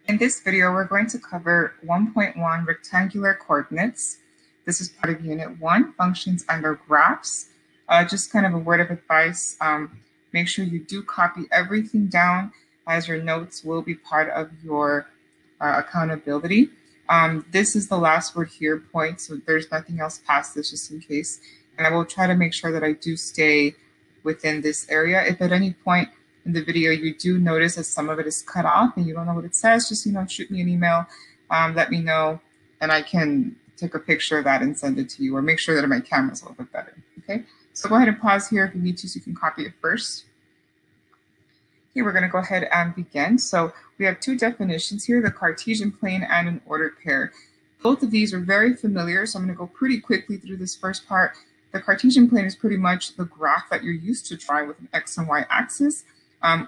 In this video, we're going to cover 1.1 rectangular coordinates. This is part of Unit 1, Functions under Graphs. Just kind of a word of advice, make sure you do copy everything down, as your notes will be part of your accountability. This is the last word here, point, so there's nothing else past this just in case. And I will try to make sure that I do stay within this area. If at any point in the video you do notice that some of it is cut off and you don't know what it says, just shoot me an email, let me know, and I can take a picture of that and send it to you, or make sure that my camera's a little bit better. Okay, so go ahead and pause here if you need to, so you can copy it first. Okay, we're going to go ahead and begin. So we have two definitions here: the Cartesian plane and an ordered pair. Both of these are very familiar, so I'm going to go pretty quickly through this first part. The Cartesian plane is pretty much the graph that you're used to drawing with an x and y axis.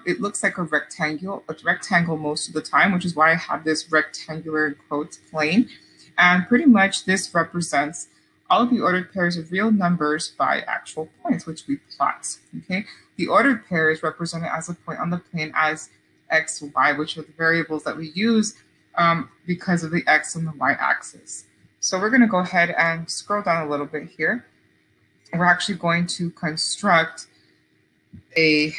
It looks like a rectangle most of the time, which is why I have this rectangular in quotes plane. And pretty much this represents all of the ordered pairs of real numbers by actual points, which we plot. Okay, the ordered pair is represented as a point on the plane as x, y, which are the variables that we use because of the x and the y axis. So we're going to go ahead and scroll down a little bit here. We're actually going to construct a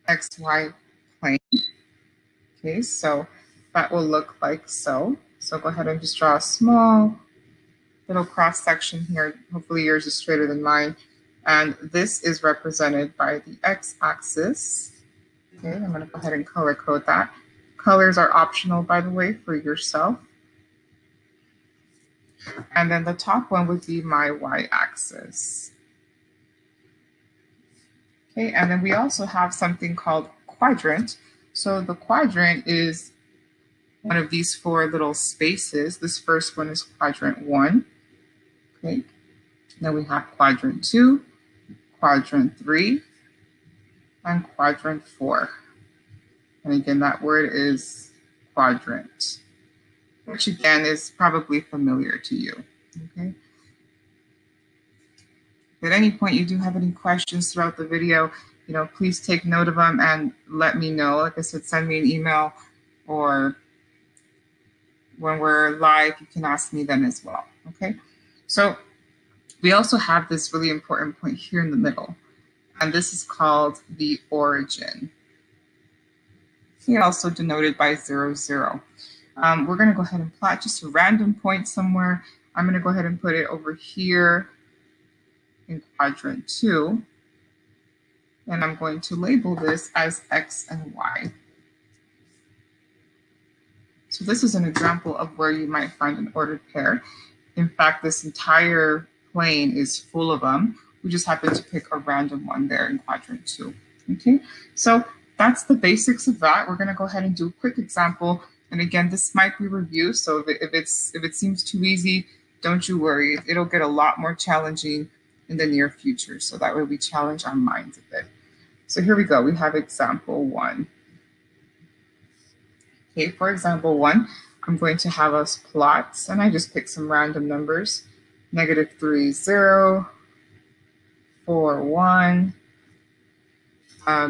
XY plane. Okay, so that will look like so. So go ahead and just draw a small little cross section here. Hopefully yours is straighter than mine. And this is represented by the x-axis. Okay, I'm going to go ahead and color code that. Colors are optional, by the way, for yourself. And then the top one would be my y-axis. Okay, and then we also have something called quadrant. So the quadrant is one of these four little spaces. This first one is quadrant 1. Okay, then we have quadrant 2, quadrant 3, and quadrant 4. And again, that word is quadrant, which again is probably familiar to you. Okay. If at any point you do have any questions throughout the video, please take note of them and let me know. Like I said, send me an email, or when we're live, you can ask me then as well. Okay. So we also have this really important point here in the middle, and this is called the origin. Here also denoted by 0, 0. We're going to go ahead and plot just a random point somewhere. I'm going to go ahead and put it over here in quadrant 2. And I'm going to label this as x and y. So this is an example of where you might find an ordered pair. In fact, this entire plane is full of them. We just happen to pick a random one there in quadrant 2. Okay, so that's the basics of that. We're going to go ahead and do a quick example. And again, this might be review, so if it seems too easy, don't you worry. It'll get a lot more challenging in the near future, so that way we challenge our minds a bit. So here we go. We have example 1. Okay, for example 1, I'm going to have us plot, and I just pick some random numbers: -3, 0, 4, 1,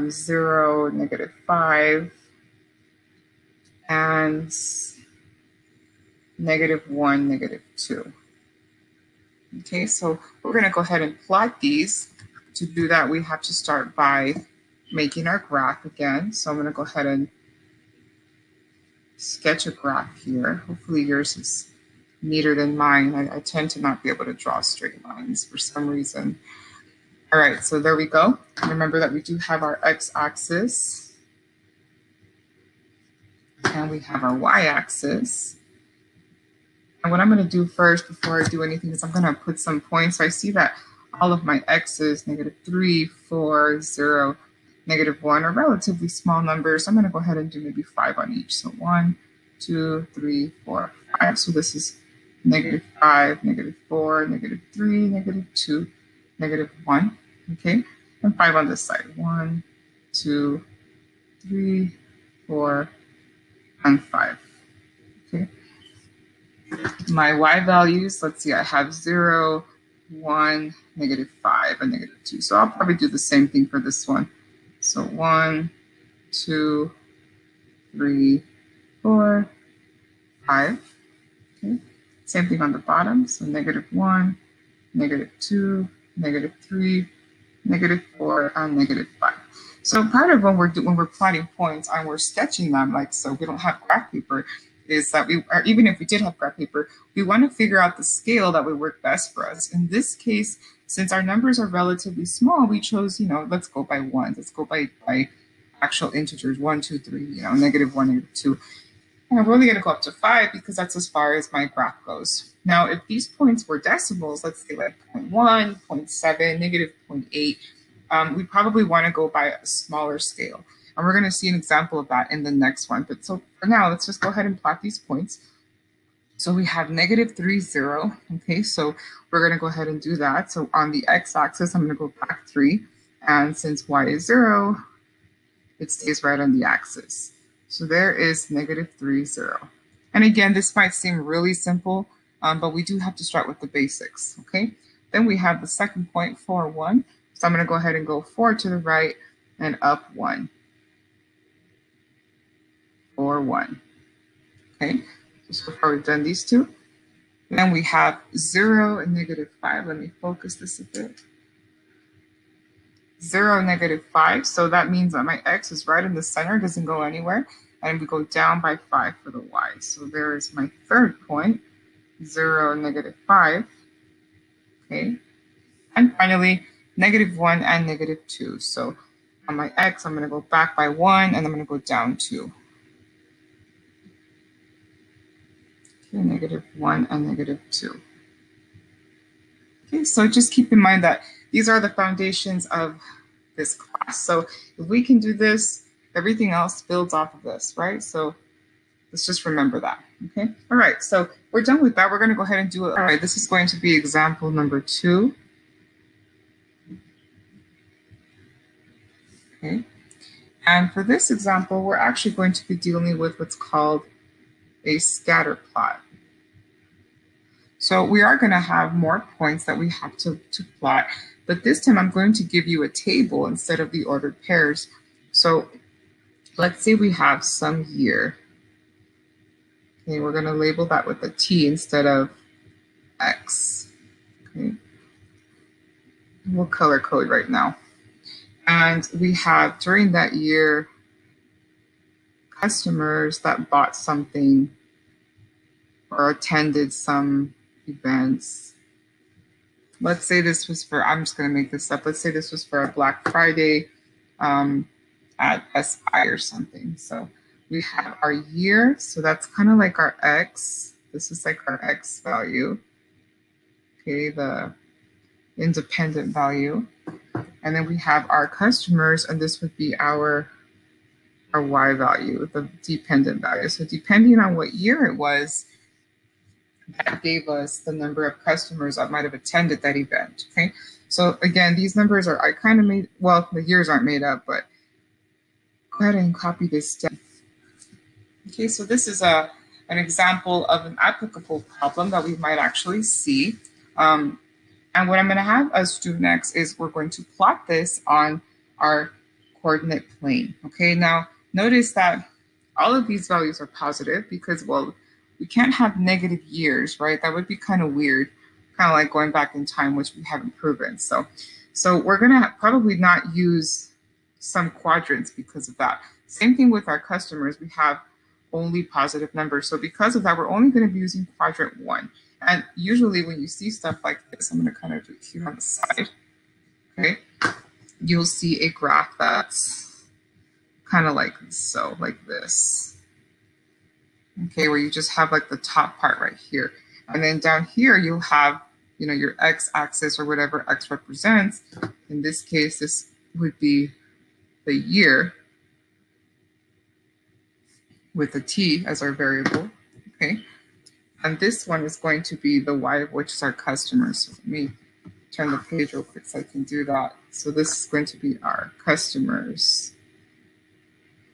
0, -5, and -1, -2. Okay, so we're going to go ahead and plot these. To do that, we have to start by making our graph again. So I'm going to go ahead and sketch a graph here. Hopefully yours is neater than mine. I tend to not be able to draw straight lines for some reason. All right, so there we go. Remember that we do have our x-axis, and we have our y-axis. And what I'm going to do first before I do anything is I'm going to put some points. So I see that all of my x's, -3, 4, 0, -1, are relatively small numbers. I'm going to go ahead and do maybe 5 on each. So 1, 2, 3, 4, 5. So this is -5, -4, -3, -2, -1. Okay, and 5 on this side. 1, 2, 3, 4, and 5. Okay. My y values, let's see, I have 0, 1, -5, and -2. So I'll probably do the same thing for this one. So 1, 2, 3, 4, 5. Okay. Same thing on the bottom. So -1, -2, -3, -4, and -5. So part of when we're plotting points and we're sketching them, like so we don't have graph paper, is that or even if we did have graph paper, we want to figure out the scale that would work best for us. In this case, since our numbers are relatively small, we chose, let's go by ones. Let's go by actual integers, 1, 2, 3, -1, -2. And we're only going to go up to 5 because that's as far as my graph goes. Now, if these points were decimals, let's say like 0.1, 0.7, -0.8, we probably want to go by a smaller scale. And we're going to see an example of that in the next one. But so for now, let's just go ahead and plot these points. So we have -3, 0. Okay, so we're going to go ahead and do that. So on the x-axis, I'm going to go back 3. And since y is 0, it stays right on the axis. So there is -3, 0. And again, this might seem really simple, but we do have to start with the basics, okay? Then we have the second point, 4, 1. So I'm going to go ahead and go 4 to the right and up 1. 4, 1. Okay, so far we've done these two. Then we have 0 and -5. Let me focus this a bit. 0, -5. So that means that my x is right in the center, doesn't go anywhere. And we go down by 5 for the y. So there is my third point, 0, -5. Okay. And finally, -1 and -2. So on my x, I'm going to go back by 1, and I'm going to go down 2. Okay, -1 and -2. Okay, so just keep in mind that these are the foundations of this class. So if we can do this, everything else builds off of this, right? So let's just remember that, okay? All right, so we're done with that. We're going to go ahead and do it. All right, this is going to be example number 2. Okay, and for this example, we're actually going to be dealing with what's called a scatter plot. So we are going to have more points that we have to plot, but this time I'm going to give you a table instead of the ordered pairs. So let's say we have some year. Okay, we're going to label that with a T instead of X. Okay, we'll color code right now. And we have during that year customers that bought something or attended some events. Let's say this was for, I'm just going to make this up. Let's say this was for a Black Friday at Best Buy or something. So we have our year. So that's kind of like our X. This is like our X value. Okay, the independent value. And then we have our customers, and this would be our Y value, the dependent value. So depending on what year it was, that gave us the number of customers that might have attended that event, okay? So again, these numbers are, I kind of made, well, the years aren't made up, but go ahead and copy this down. Okay, so this is an example of an applicable problem that we might actually see. And what I'm going to have us do next is we're going to plot this on our coordinate plane, okay? Now, notice that all of these values are positive because, well, we can't have negative years, right? That would be kind of weird, kind of like going back in time, which we haven't proven. So we're going to probably not use some quadrants because of that. Same thing with our customers. We have only positive numbers. So because of that, we're only going to be using quadrant 1. And usually when you see stuff like this, I'm going to kind of do it here on the side, okay? You'll see a graph that's kind of like so, like this. Okay, where you just have like the top part right here. And then down here, you'll have, your x-axis or whatever x represents. In this case, this would be the year with a t as our variable, okay? And this one is going to be the y, which is our customers. So let me turn the page real quick so I can do that. So this is going to be our customers.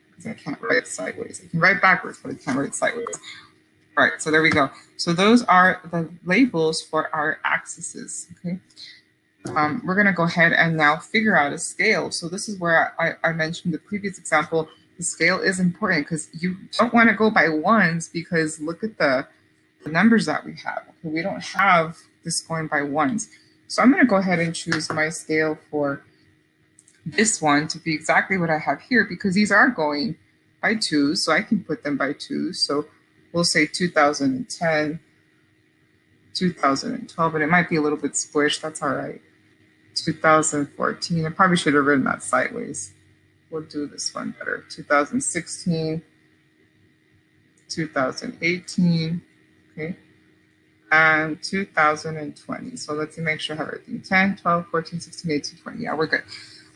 Because I can't write sideways. I can write backwards, but I can't write sideways. All right, so there we go. So those are the labels for our axes, okay? We're going to go ahead and now figure out a scale. So this is where I mentioned the previous example the scale is important because you don't want to go by ones, because look at the numbers that we have. Okay, we don't have this going by ones. So I'm going to go ahead and choose my scale for this one to be exactly what I have here, because these are going by twos, so I can put them by twos. So we'll say 2010, 2012, and it might be a little bit squished. That's all right. 2014, I probably should have written that sideways. We'll do this one better. 2016, 2018, okay, and 2020. So let's make sure I have everything. 10, 12, 14, 16, 18, 20. Yeah, we're good.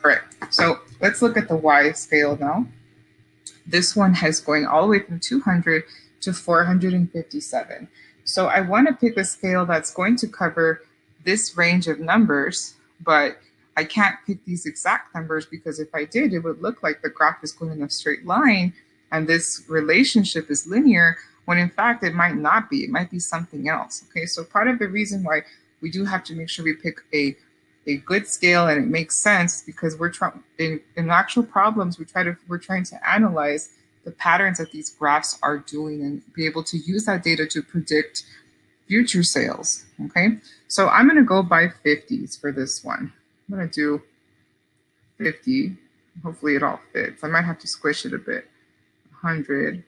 All right, so let's look at the Y scale now. This one has going all the way from 200 to 457. So I want to pick a scale that's going to cover this range of numbers, but I can't pick these exact numbers, because if I did, it would look like the graph is going in a straight line and this relationship is linear, when in fact it might not be. It might be something else. Okay, so part of the reason why we do have to make sure we pick a good scale and it makes sense, because we're trying in actual problems, we're trying to analyze the patterns that these graphs are doing and be able to use that data to predict future sales. Okay, so I'm going to go by 50s for this one. I'm going to do 50. Hopefully it all fits. I might have to squish it a bit. 100,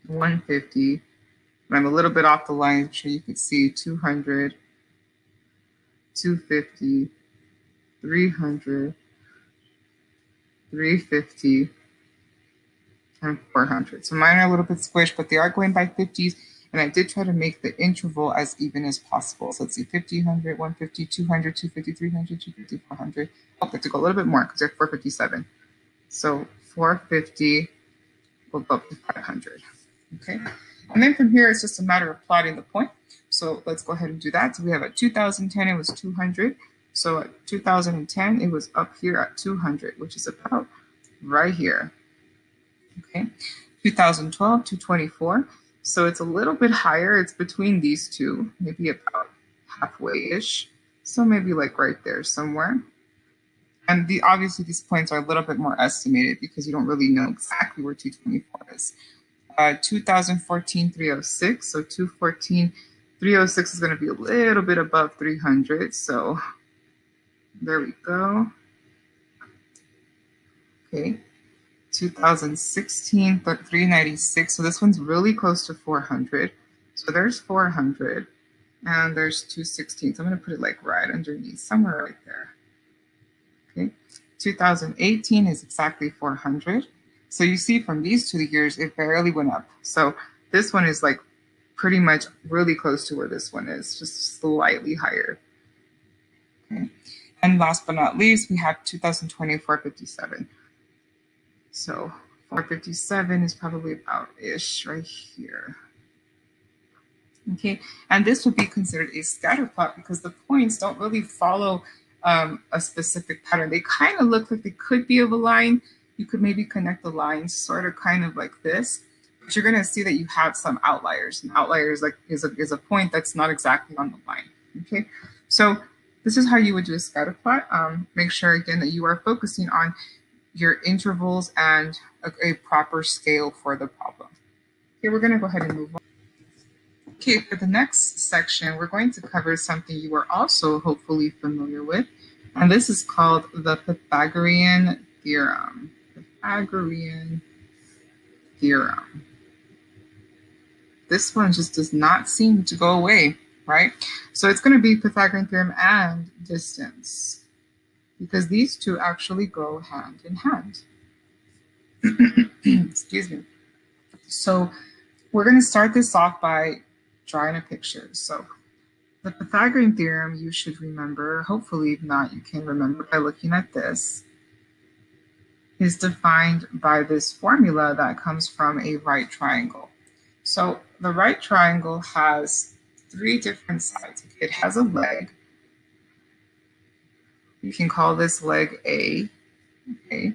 150, and I'm a little bit off the line so you can see 200, 250, 300, 350, and 400. So mine are a little bit squished, but they are going by 50s, and I did try to make the interval as even as possible. So let's see, 50, 100, 150, 200, 250, 300, 250, 400. Oh, I have to go a little bit more because they're 457. So 450 will go up to 500. Okay, and then from here, it's just a matter of plotting the point. So let's go ahead and do that. So we have at 2010, it was 200. So at 2010, it was up here at 200, which is about right here. Okay, 2012, 224. So it's a little bit higher. It's between these two, maybe about halfway-ish. So maybe like right there somewhere. And obviously these points are a little bit more estimated because you don't really know exactly where 224 is. 2014, 306. So 214, 306 is going to be a little bit above 300. So there we go. Okay. 2016, 396. So this one's really close to 400. So there's 400 and there's 216. So I'm going to put it like right underneath, somewhere right there. Okay. 2018 is exactly 400. So you see from these 2 years, it barely went up. So this one is like pretty much really close to where this one is, just slightly higher. Okay. And last but not least, we have 2020, 457. So 457 is probably about-ish right here. Okay, and this would be considered a scatter plot because the points don't really follow a specific pattern. They kind of look like they could be of a line. You could maybe connect the lines sort of kind of like this, but you're going to see that you have some outliers. And outliers like is a point that's not exactly on the line. Okay, so this is how you would do a scatter plot. Make sure again that you are focusing on your intervals and a proper scale for the problem. Okay, we're going to go ahead and move on. Okay, for the next section, we're going to cover something you are also hopefully familiar with, and this is called the Pythagorean Theorem. Pythagorean Theorem. This one just does not seem to go away, right? So it's going to be Pythagorean Theorem and distance, because these two actually go hand in hand. Excuse me. So we're going to start this off by drawing a picture. So the Pythagorean theorem, you should remember, hopefully if not, you can remember by looking at this, is defined by this formula that comes from a right triangle. So the right triangle has 3 different sides. It has a leg. You can call this leg A, okay?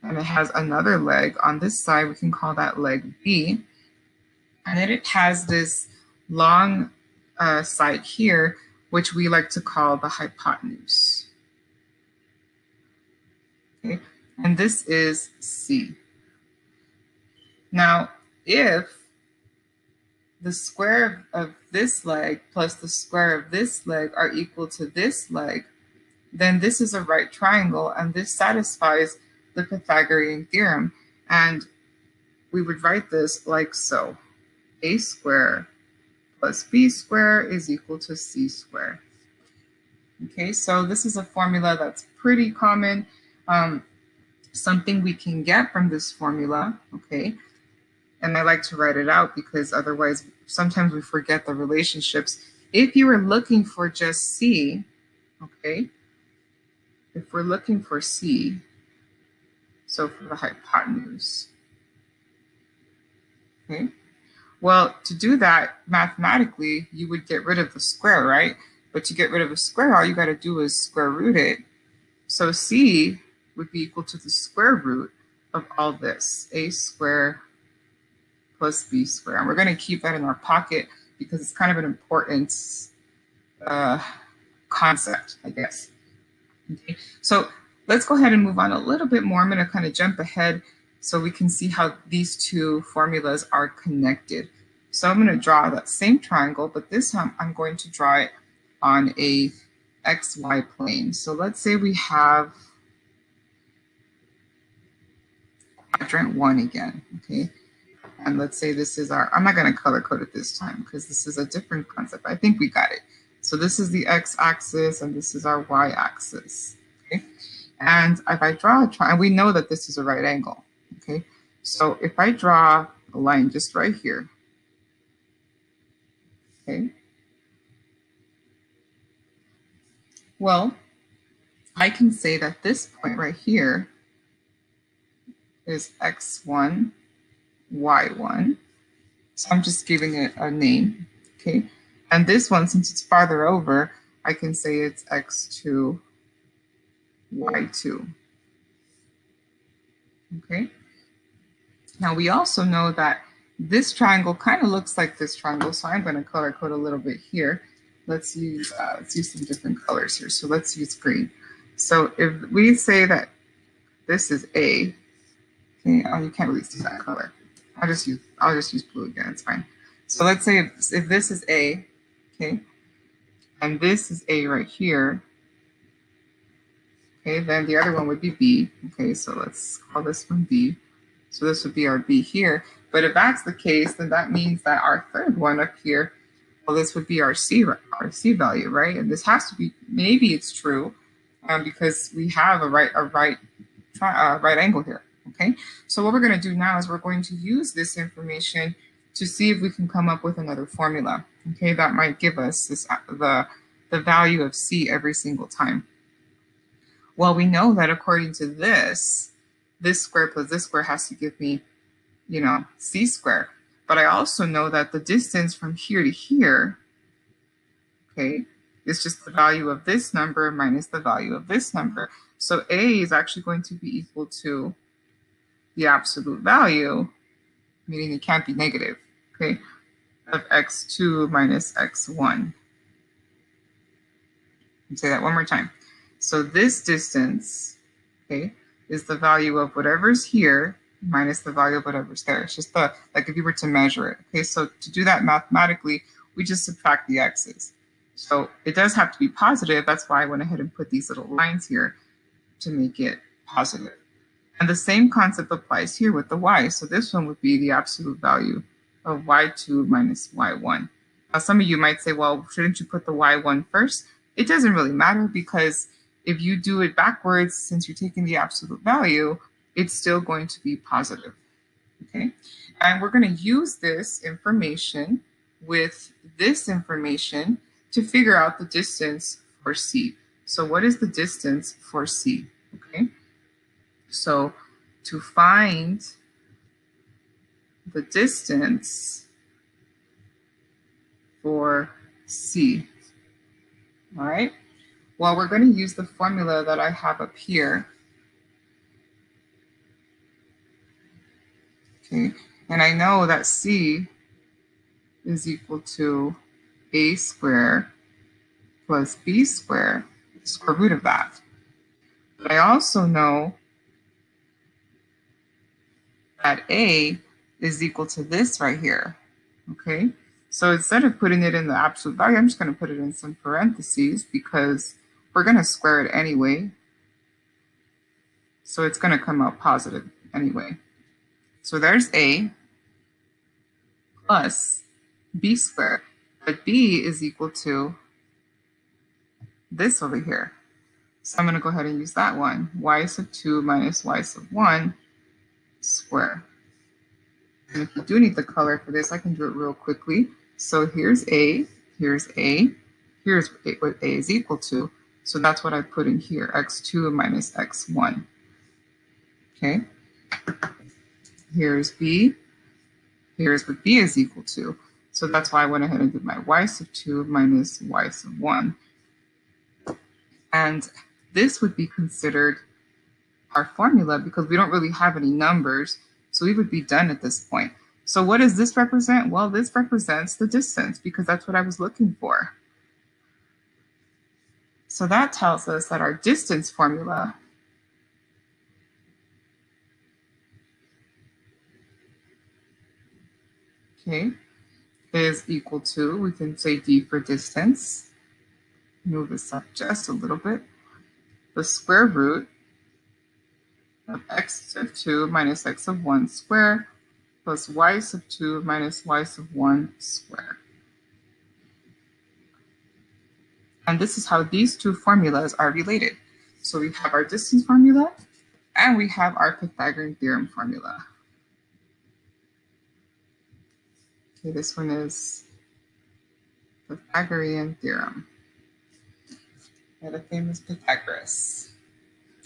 And it has another leg on this side. We can call that leg B. And then it has this long side here, which we like to call the hypotenuse. Okay? and this is C. Now, if the square of this leg plus the square of this leg are equal to this leg, then this is a right triangle, and this satisfies the Pythagorean theorem. And we would write this like so. A squared plus B squared is equal to C squared. Okay, so this is a formula that's pretty common, something we can get from this formula, okay? And I like to write it out because otherwise sometimes we forget the relationships. If you were looking for just C, okay, if we're looking for C, so for the hypotenuse, okay, well, to do that mathematically, you would get rid of the square, right? But to get rid of a square, all you got to do is square root it. So C would be equal to the square root of all this, A squared plus B squared. And we're going to keep that in our pocket because it's kind of an important concept, I guess. Okay. So let's go ahead and move on a little bit more. I'm going to kind of jump ahead so we can see how these two formulas are connected. So I'm going to draw that same triangle, but this time I'm going to draw it on a XY plane. So let's say we have quadrant 1 again, okay? And let's say this is our, I'm not going to color code it this time because this is a different concept. I think we got it. So this is the x-axis and this is our y-axis, okay? And if I draw a triangle, we know that this is a right angle, okay? So if I draw a line just right here, okay? Well, I can say that this point right here is x1, y1. So I'm just giving it a name, okay? And this one, since it's farther over, I can say it's x2, y2, okay? Now we also know that this triangle kind of looks like this triangle, so I'm going to color code a little bit here. Let's use some different colors here. So let's use green. So if we say that this is A, okay, oh, you can't really see that color. I'll just use blue again. It's fine. So let's say if this is A, okay, and this is A right here, okay, then the other one would be B. Okay, so let's call this one B. So this would be our B here. But if that's the case, then that means that our third one up here, well, this would be our C value, right? And this has to be, maybe it's true, because we have a right angle here, okay? So what we're going to do now is we're going to use this information to see if we can come up with another formula, okay? That might give us this, the value of C every single time. Well, we know that according to this square plus this square has to give me, you know, C squared. But I also know that the distance from here to here, okay, is just the value of this number minus the value of this number. So A is actually going to be equal to the absolute value, meaning it can't be negative, okay, of x2 minus x1. Let's say that one more time. So this distance, okay, is the value of whatever's here minus the value of whatever's there. It's just the, like if you were to measure it. Okay, so to do that mathematically, we just subtract the x's. So it does have to be positive. That's why I went ahead and put these little lines here to make it positive. And the same concept applies here with the y. So this one would be the absolute value of y2 minus y1. Now some of you might say, well, shouldn't you put the y1 first? It doesn't really matter because if you do it backwards, since you're taking the absolute value, it's still going to be positive, okay? And we're going to use this information with this information to figure out the distance for C. So what is the distance for C, okay? So to find the distance for C, all right? Well, we're going to use the formula that I have up here. Okay, and I know that C is equal to A squared plus B squared, square root of that. But I also know that A is equal to this right here, okay? So instead of putting it in the absolute value, I'm just going to put it in some parentheses because we're going to square it anyway. So it's going to come out positive anyway. So there's A plus B squared. But B is equal to this over here. So I'm going to go ahead and use that one. Y sub 2 minus y sub 1 square. And if you do need the color for this, I can do it real quickly. So here's A, here's A, here's what A is equal to. So that's what I put in here, x2 minus x1. Okay. Here's B, here's what B is equal to. So that's why I went ahead and did my y sub 2 minus y sub 1. And this would be considered our formula because we don't really have any numbers. So we would be done at this point. So what does this represent? Well, this represents the distance because that's what I was looking for. So that tells us that our distance formula is equal to, we can say d for distance. Move this up just a little bit. The square root of x sub 2 minus x sub 1 square plus y sub 2 minus y sub 1 square. And this is how these two formulas are related. So we have our distance formula and we have our Pythagorean theorem formula. Okay, this one is Pythagorean theorem. Yeah, the famous Pythagoras.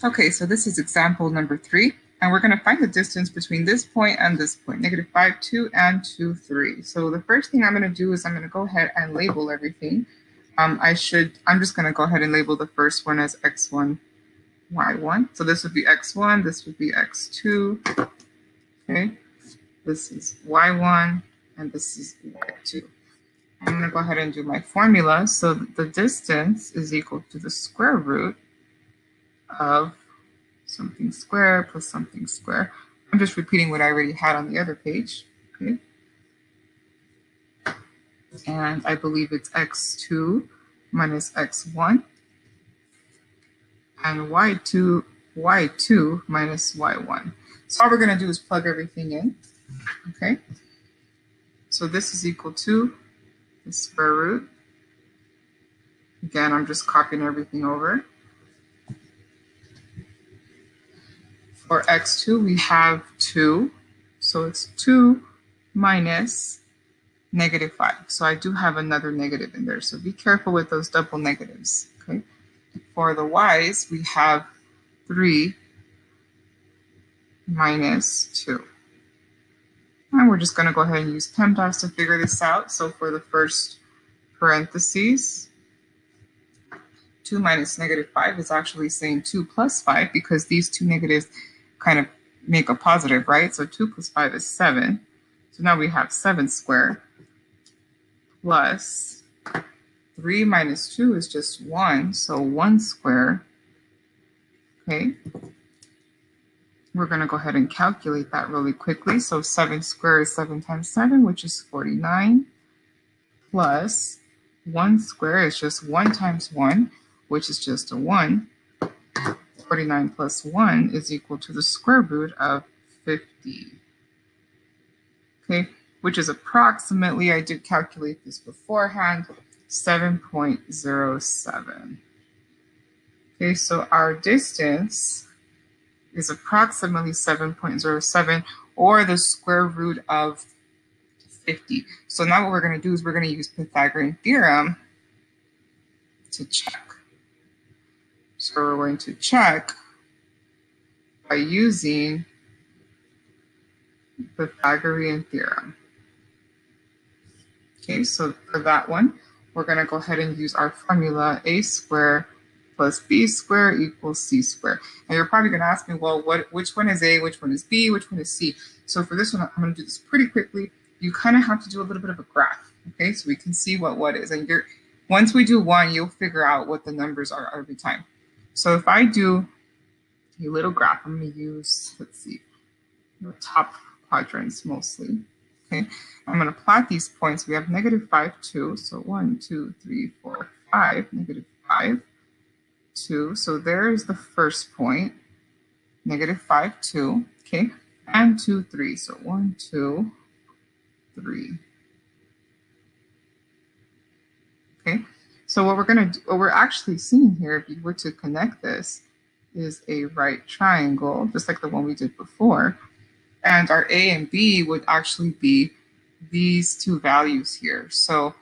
Okay, so this is example number 3, and we're going to find the distance between this point and this point, negative 5, 2, and 2, 3. So the first thing I'm going to do is I'm going to go ahead and label everything. I'm just going to go ahead and label the first one as x1, y1. So this would be x1, this would be x2, okay? This is y1, and this is y2. I'm going to go ahead and do my formula. So the distance is equal to the square root of something square plus something square. I'm just repeating what I already had on the other page. Okay. And I believe it's x2 minus x1 and y2 minus y1. So all we're going to do is plug everything in. Okay. So this is equal to the square root. Again, I'm just copying everything over. For x2, we have 2. So it's 2 minus negative 5. So I do have another negative in there. So be careful with those double negatives. Okay. For the y's, we have 3 minus 2. And we're just going to go ahead and use PEMDAS to figure this out. So for the first parentheses, 2 minus negative 5 is actually saying 2 plus 5 because these two negatives kind of make a positive, right? So 2 plus 5 is 7. So now we have 7 squared plus 3 minus 2 is just 1. So 1 squared. Okay. We're going to go ahead and calculate that really quickly. So 7 squared is 7 times 7, which is 49, plus 1 squared is just 1 times 1, which is just a 1. 49 plus 1 is equal to the square root of 50. Okay, which is approximately, I did calculate this beforehand, 7.07. Okay, so our distance is approximately 7.07 or the square root of 50. So now what we're going to do is we're going to use Pythagorean theorem to check. So we're going to check by using Pythagorean theorem. Okay, so for that one, we're going to go ahead and use our formula a squared plus b squared equals c squared. And you're probably going to ask me, well, which one is a, which one is b, which one is c? So for this one, I'm going to do this pretty quickly. You kind of have to do a little bit of a graph, okay? So we can see what is. And once we do one, you'll figure out what the numbers are every time. So if I do a little graph, I'm going to use, let's see, the top quadrants mostly. Okay, I'm going to plot these points. We have negative 5, 2. So 1, 2, 3, 4, 5, negative 5, 2. So there's the first point, negative 5, 2. Okay, and 2, 3. So 1, 2, 3. Okay, so what we're actually seeing here, if you were to connect this, is a right triangle, just like the one we did before. And our A and B would actually be these two values here. So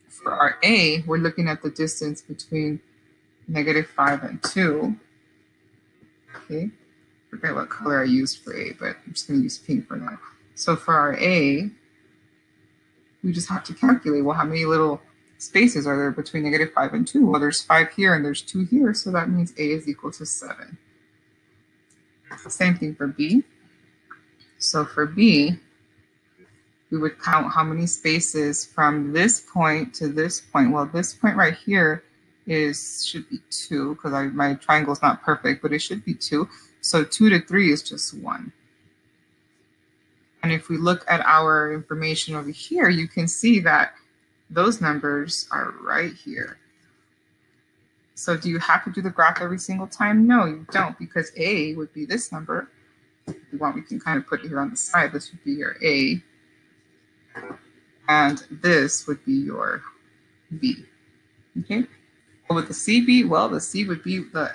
for our A, we're looking at the distance between negative 5 and 2. Okay, forget what color I used for A, but I'm just going to use pink for now. So for our A, we just have to calculate, well, how many little spaces are there between negative 5 and 2? Well, there's 5 here and there's 2 here, so that means A is equal to 7. Same thing for B. So for B, we would count how many spaces from this point to this point. Well, this point right here should be 2, because my triangle is not perfect, but it should be 2. So 2 to 3 is just 1. And if we look at our information over here, you can see that those numbers are right here. So do you have to do the graph every single time? No, you don't, because A would be this number. If you want, we can kind of put it here on the side. This would be your A. And this would be your B. Okay? Well, with the CB, well, the C would be the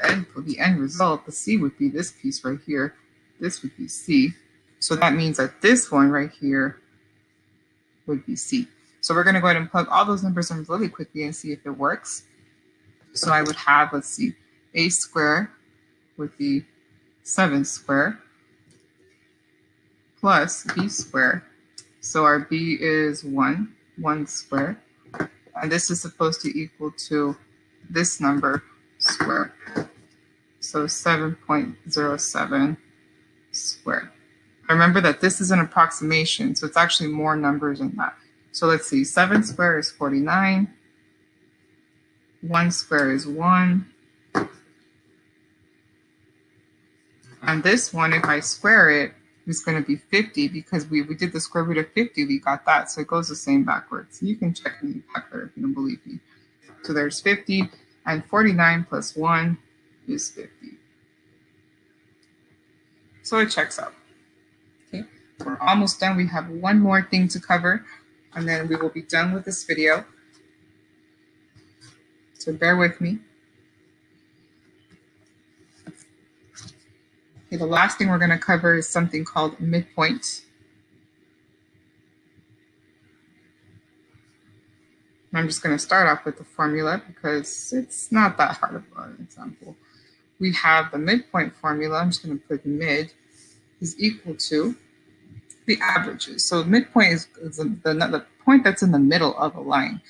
end result. The C would be this piece right here. This would be C. So that means that this one right here would be C. So we're going to go ahead and plug all those numbers in really quickly and see if it works. So I would have, let's see, A squared would be 7 squared plus B squared. So our B is 1 squared. And this is supposed to equal to this number squared. So 7.07 squared. Remember that this is an approximation, so it's actually more numbers than that. So let's see, 7 squared is 49. 1 squared is 1. And this one, if I square it, is going to be 50, because we did the square root of 50, we got that, so it goes the same backwards. You can check in the calculator if you don't believe me. So there's 50, and 49 plus 1 is 50. So it checks out. Okay, we're almost done. We have one more thing to cover, and then we will be done with this video. So bear with me. Okay, the last thing we're going to cover is something called midpoint. I'm just going to start off with the formula because it's not that hard of an example. We have the midpoint formula. I'm just going to put mid is equal to the averages. So midpoint is the point that's in the middle of a line.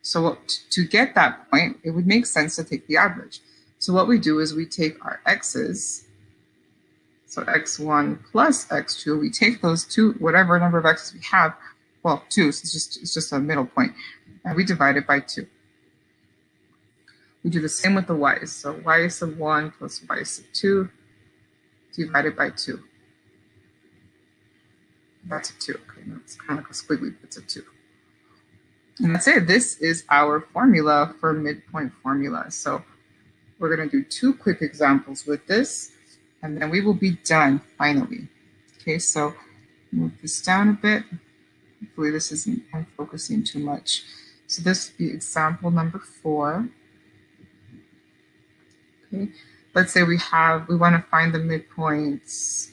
So to get that point, it would make sense to take the average. So what we do is we take our x's, so x1 plus x2, we take those two, whatever number of x's we have, well, 2, so it's just a middle point, and we divide it by 2. We do the same with the y's. So y sub 1 plus y sub 2 divided by 2. That's a 2. Okay, that's kind of like a squiggly, it's a 2. And that's it. This is our formula for midpoint formula. So we're going to do 2 quick examples with this, and then we will be done finally. Okay, so move this down a bit. Hopefully this isn't focusing too much. So this would be example number 4. Okay, let's say we want to find the midpoints.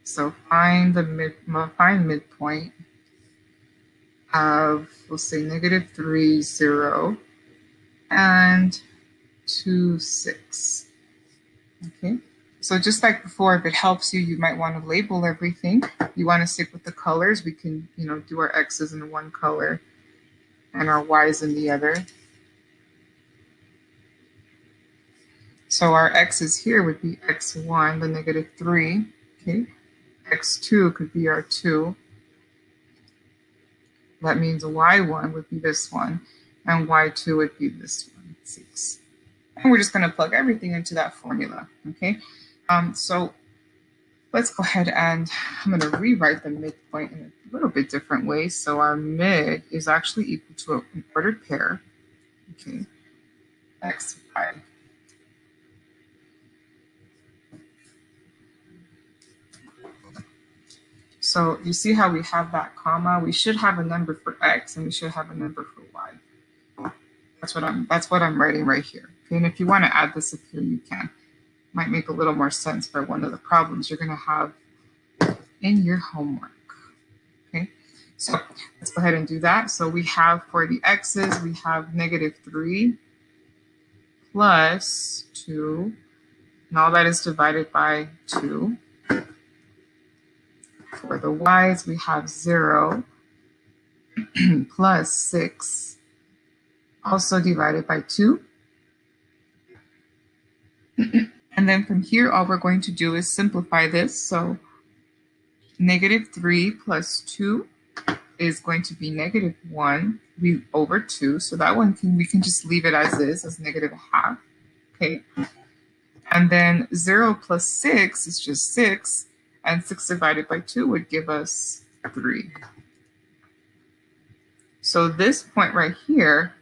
So find midpoint of, we'll say -3, 0, and 2, 6. Okay, so just like before, if it helps you, you might want to label everything. You want to stick with the colors. We can, do our x's in one color and our y's in the other. So our x's here would be x1, the -3. Okay, x2 could be our 2. That means y1 would be this one, and y2 would be this one, 6. And we're just going to plug everything into that formula, okay? So Let's go ahead and I'm going to rewrite the midpoint in a little bit different way. So our mid is actually equal to an ordered pair, okay, x, y. So you see how we have that comma? We should have a number for x and we should have a number for y. That's what I'm writing right here. Okay, and if you want to add this up here, you can. Might make a little more sense for one of the problems you're going to have in your homework. Okay, so let's go ahead and do that. So we have for the x's, we have -3 plus 2, and all that is divided by 2. For the y's, we have 0 plus 6, also divided by 2. And then from here, all we're going to do is simplify this. So -3 plus 2 is going to be -1 over 2. So that one we can just leave it as is, as -1/2. Okay. And then 0 plus 6 is just 6. And 6 divided by 2 would give us 3. So this point right here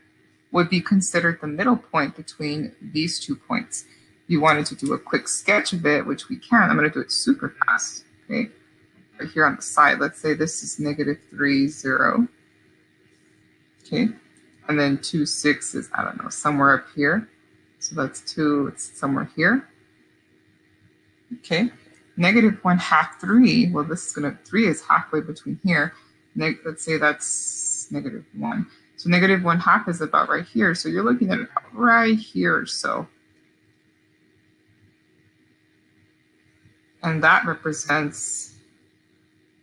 would be considered the middle point between these 2 points. You wanted to do a quick sketch of it, which we can. I'm going to do it super fast. Okay, right here on the side, let's say this is -3, 0. Okay, and then 2, 6 is, I don't know, somewhere up here. So that's 2, it's somewhere here. Okay. -1/2, 3. Well, this is 3 is halfway between here. Let's say that's -1. So -1/2 is about right here. So you're looking at it right here or so. And that represents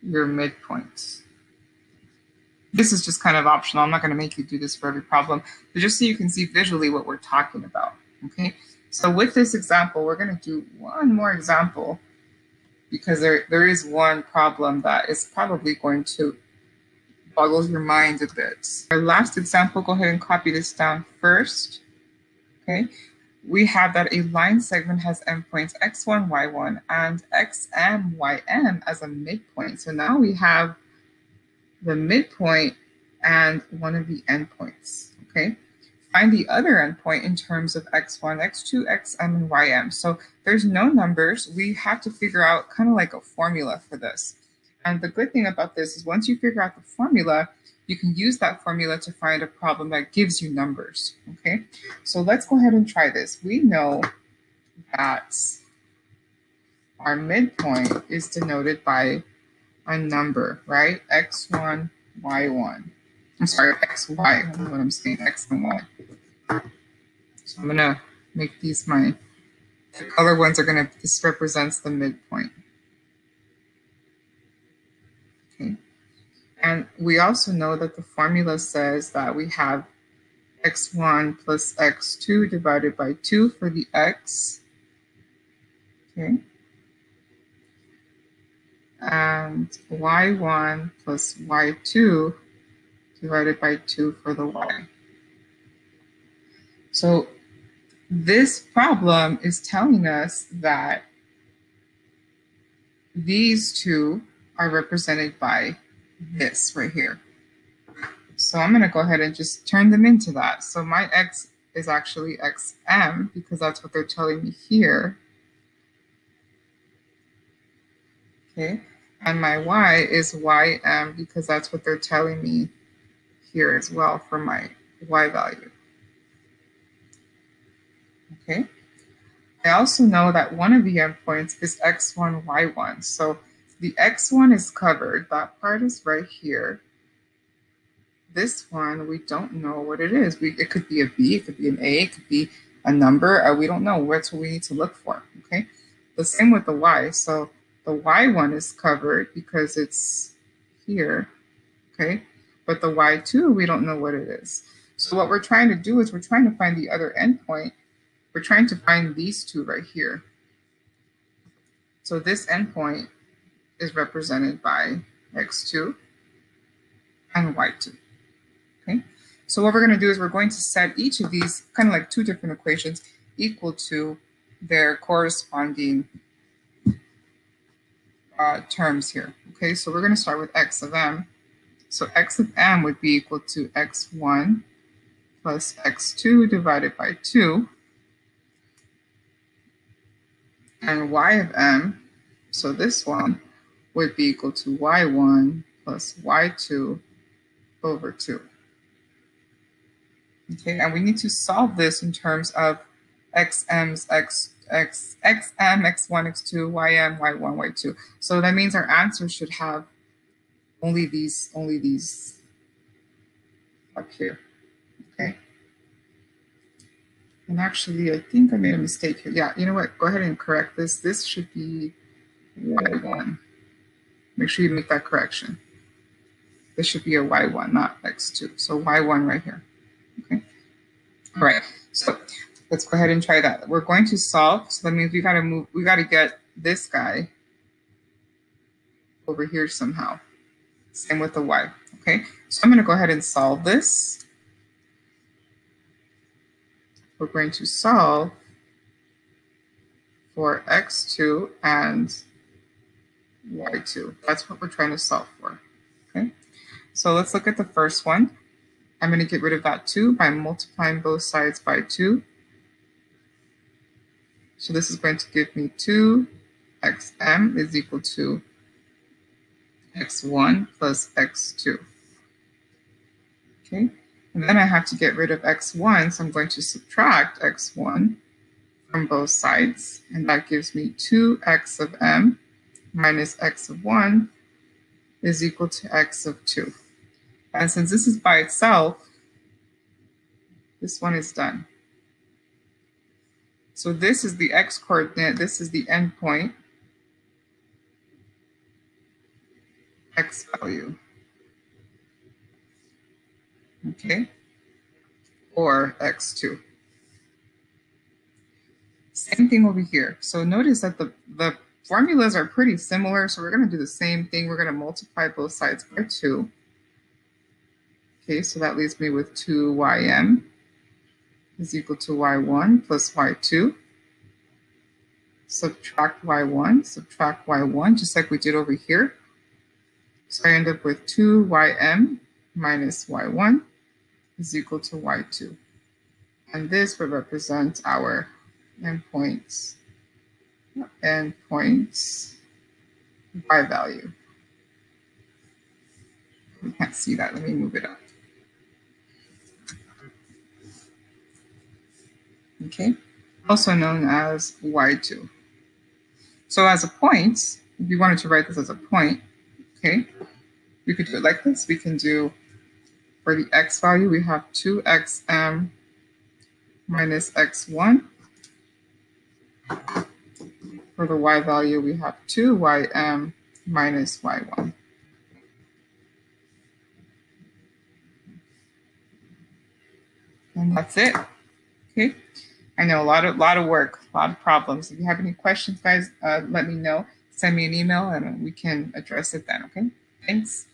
your midpoint. This is just kind of optional. I'm not going to make you do this for every problem, but just so you can see visually what we're talking about. Okay. So with this example, we're going to do one more example, because there is one problem that is probably going to boggle your mind a bit. Our last example, go ahead and copy this down first. Okay, we have that a line segment has endpoints x1, y1, and xm, ym as a midpoint. So now we have the midpoint and one of the endpoints. Okay. Find the other endpoint in terms of x1, x2, xm, and ym. So there's no numbers. We have to figure out kind of like a formula for this. And the good thing about this is once you figure out the formula, you can use that formula to find a problem that gives you numbers. Okay, so let's go ahead and try this. We know that our midpoint is denoted by a number, right? x1, y1. I'm sorry, xy. I don't know what I'm saying, x and y. So I'm going to make these the color ones are going to, this represents the midpoint. Okay. And we also know that the formula says that we have x1 plus x2 divided by 2 for the x. Okay. And y1 plus y2 divided by 2 for the y. So this problem is telling us that these two are represented by this right here. So I'm going to go ahead and just turn them into that. So my x is actually xm because that's what they're telling me here. Okay. And my y is ym because that's what they're telling me here as well for my y value. Okay. I also know that one of the endpoints is x1, y1. So the x1 is covered. That part is right here. This one, we don't know what it is. It could be a b, it could be an a, it could be a number. We don't know. That's what we need to look for. Okay. The same with the y. So the y1 is covered because it's here. Okay. But the y2, we don't know what it is. So what we're trying to do is we're trying to find the other endpoint. We're trying to find these two right here. So this endpoint is represented by x2 and y2. Okay. So what we're going to do is we're going to set each of these, kind of like two different equations, equal to their corresponding terms here. Okay, so we're going to start with x of m. So x of m would be equal to x1 plus x2 divided by 2. And y of m, so this one, would be equal to y1 plus y2 over 2. Okay, and we need to solve this in terms of xm's xm, x1, x2, ym, y1, y2. So that means our answer should have only these up here. Okay. And actually, I think I made a mistake here. Yeah, you know what? Go ahead and correct this. This should be y1. Make sure you make that correction. This should be a y1, not x2. So y1 right here. Okay. All right. So let's go ahead and try that. We're going to solve. So that means we got to get this guy over here somehow. Same with the y. Okay. So I'm going to go ahead and solve this. We're going to solve for x2 and y2. That's what we're trying to solve for. Okay. So let's look at the first one. I'm going to get rid of that 2 by multiplying both sides by 2. So this is going to give me 2xm is equal to x1 plus x2. Okay, and then I have to get rid of x1, so I'm going to subtract x1 from both sides, and that gives me 2x of m minus x of 1 is equal to x of 2. And since this is by itself, this one is done. So this is the x coordinate, this is the endpoint, x value. Okay, or x2. Same thing over here. So notice that the formulas are pretty similar, so we're going to do the same thing. We're going to multiply both sides by 2. Okay, so that leaves me with 2ym is equal to y1 plus y2. Subtract y1, just like we did over here. So I end up with 2ym minus y1 is equal to y2. And this will represent our endpoints y value. We can't see that. Let me move it up. Okay, also known as y2. So as a point, if you wanted to write this as a point, okay, we could do it like this. We can do, for the x value, we have 2xm minus x1. For the y value, we have 2ym minus y1. And that's it. Okay. I know a lot of work, a lot of problems. If you have any questions, guys, let me know. Send me an email and we can address it then. Okay. Thanks.